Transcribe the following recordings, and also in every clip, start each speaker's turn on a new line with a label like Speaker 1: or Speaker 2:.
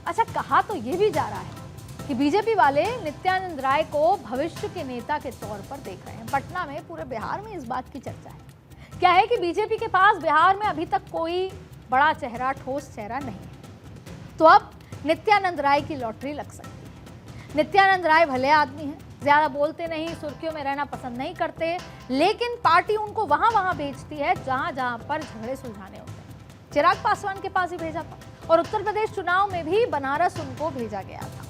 Speaker 1: अच्छा, कहा तो ये भी जा रहा है कि बीजेपी वाले नित्यानंद राय को भविष्य के नेता के तौर पर देख रहे हैं। पटना में, पूरे बिहार में इस बात की चर्चा है। क्या है कि बीजेपी के पास बिहार में अभी तक कोई बड़ा चेहरा, ठोस चेहरा नहीं है, तो अब नित्यानंद राय की लॉटरी लग सकती है। नित्यानंद राय भले आदमी हैं, ज्यादा बोलते नहीं, सुर्खियों में रहना पसंद नहीं करते, लेकिन पार्टी उनको वहां भेजती है जहां जहां पर झगड़े सुलझाने होते हैं। चिराग पासवान के पास ही भेजा था और उत्तर प्रदेश चुनाव में भी बनारस उनको भेजा गया था।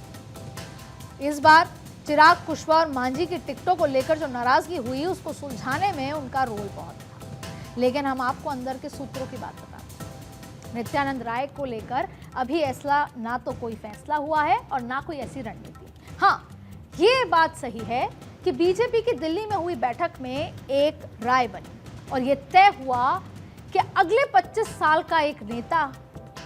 Speaker 1: इस बार चिराग, कुशवाहा और मांझी की टिकटों को लेकर जो नाराजगी हुई, उसको सुलझाने में उनका रोल बहुत था। लेकिन हम आपको अंदर के सूत्रों की बात बताते हैं। नित्यानंद राय को लेकर अभी ऐसा ना तो कोई फैसला हुआ है और ना कोई ऐसी रणनीति। हाँ, ये बात सही है कि बीजेपी की दिल्ली में हुई बैठक में एक राय बनी और ये तय हुआ कि अगले 25 साल का एक नेता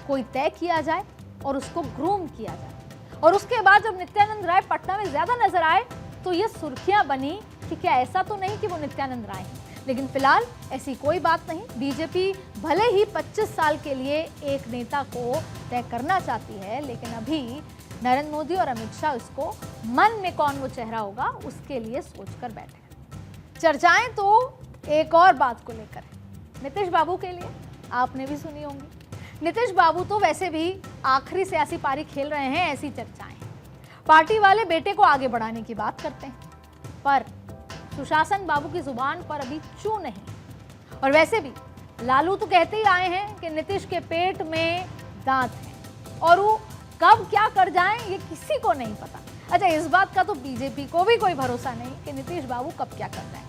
Speaker 1: कोई तय किया जाए और उसको ग्रूम किया जाए। और उसके बाद जब नित्यानंद राय पटना में ज्यादा नजर आए तो ये सुर्खियां बनी कि क्या ऐसा तो नहीं कि वो नित्यानंद राय हैं। लेकिन फिलहाल ऐसी कोई बात नहीं। बीजेपी भले ही 25 साल के लिए एक नेता को तय करना चाहती है, लेकिन अभी नरेंद्र मोदी और अमित शाह इसको मन में कौन वो चेहरा होगा उसके लिए सोचकर बैठे हैं। चर्चाएं तो एक और बात को लेकर है, नीतीश बाबू के लिए। आपने भी सुनी होंगी, नीतीश बाबू तो वैसे भी आखिरी सियासी पारी खेल रहे हैं, ऐसी चर्चाएं। पार्टी वाले बेटे को आगे बढ़ाने की बात करते हैं, पर सुशासन बाबू की जुबान पर अभी चू नहीं। और वैसे भी लालू तो कहते ही आए हैं कि नीतीश के पेट में दांत हैं और वो कब क्या कर जाएं ये किसी को नहीं पता। अच्छा, इस बात का तो बीजेपी को भी कोई भरोसा नहीं कि नीतीश बाबू कब क्या कर जाएं।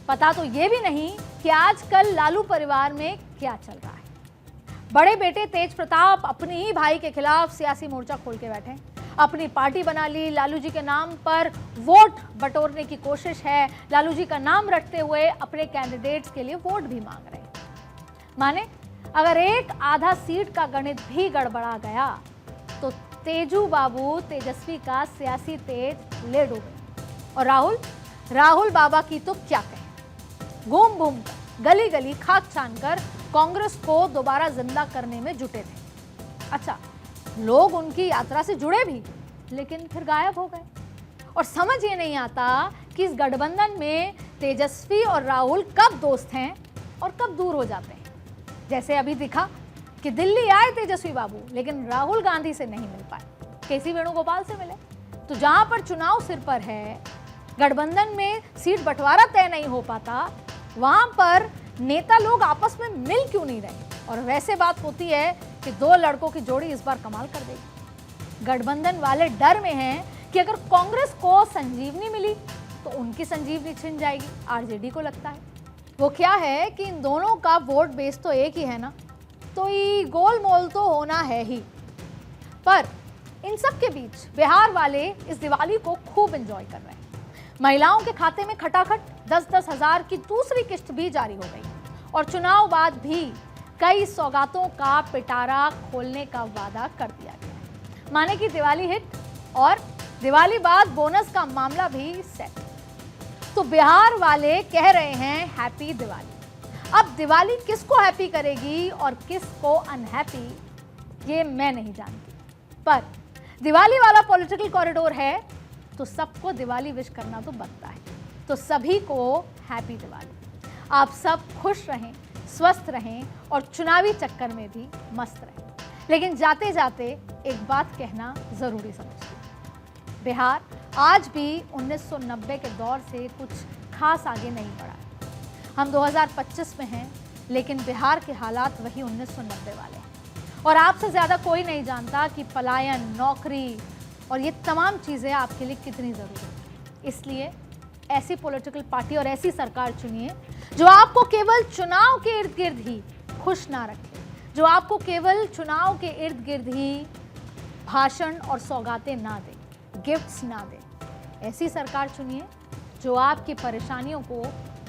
Speaker 1: पता तो ये भी नहीं कि आजकल लालू परिवार में क्या चल रहा है। बड़े बेटे तेज प्रताप अपने ही भाई के खिलाफ सियासी मोर्चा खोल के बैठे, अपनी पार्टी बना ली, लालू जी के नाम पर वोट बटोरने की कोशिश है, लालू जी का नाम रखते हुए अपने कैंडिडेट्स के लिए वोट भी मांग रहे हैं। माने अगर एक आधा सीट का गणित भी गड़बड़ा गया तो तेजू बाबू, तेजस्वी का सियासी तेज ले डूबे। और राहुल बाबा की तो क्या कहें, घूम घूम कर, गली गली, खाक छानकर कांग्रेस को दोबारा जिंदा करने में जुटे थे। अच्छा, लोग उनकी यात्रा से जुड़े भी, लेकिन फिर गायब हो गए। और समझ ये नहीं आता कि इस गठबंधन में तेजस्वी और राहुल कब दोस्त हैं और कब दूर हो जाते हैं। जैसे अभी दिखा कि दिल्ली आए तेजस्वी बाबू, लेकिन राहुल गांधी से नहीं मिल पाए, केसी वेणुगोपाल से मिले। तो जहां पर चुनाव सिर पर है, गठबंधन में सीट बंटवारा तय नहीं हो पाता, वहां पर नेता लोग आपस में मिल क्यों नहीं रहे। और वैसे बात होती है कि दो लड़कों की जोड़ी इस बार कमाल कर देगी। गठबंधन वाले डर में हैं कि अगर कांग्रेस को संजीवनी मिली तो उनकी संजीवनी छिन जाएगी। आरजेडी को लगता है वो क्या है कि इन दोनों का वोट बेस तो एक ही है ना, तो ये गोलमोल तो होना है ही। पर इन सब के बीच बिहार वाले इस दिवाली को खूब एंजॉय कर रहे हैं। महिलाओं के खाते में खटाखट 10-10 हजार की दूसरी किस्त भी जारी हो गई और चुनाव बाद भी कई सौगातों का पिटारा खोलने का वादा कर दिया गया। माने कि दिवाली हिट और दिवाली बाद बोनस का मामला भी सेट। तो बिहार वाले कह रहे हैं हैप्पी दिवाली। अब दिवाली किसको हैप्पी करेगी और किसको अनहैप्पी, ये मैं नहीं जानती, पर दिवाली वाला पॉलिटिकल कॉरिडोर है तो सबको दिवाली विश करना तो बनता है। तो सभी को हैप्पी दिवाली। आप सब खुश रहें, स्वस्थ रहें और चुनावी चक्कर में भी मस्त रहें। लेकिन जाते जाते एक बात कहना जरूरी समझती हूं, बिहार आज भी 1990 के दौर से कुछ खास आगे नहीं बढ़ा। हम 2025 में हैं, लेकिन बिहार के हालात वही 1990 वाले हैं। और आपसे ज़्यादा कोई नहीं जानता कि पलायन, नौकरी और ये तमाम चीज़ें आपके लिए कितनी ज़रूरी है। इसलिए ऐसी पॉलिटिकल पार्टी और ऐसी सरकार चुनिए जो आपको केवल चुनाव के इर्द गिर्द ही खुश ना रखे, जो आपको केवल चुनाव के इर्द गिर्द ही भाषण और सौगातें ना दे, गिफ्ट्स ना दे। ऐसी सरकार चुनिए जो आपकी परेशानियों को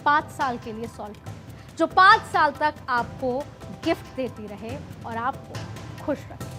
Speaker 1: 5 साल के लिए सॉल्व करे, जो 5 साल तक आपको गिफ्ट देती रहे और आपको खुश रखे।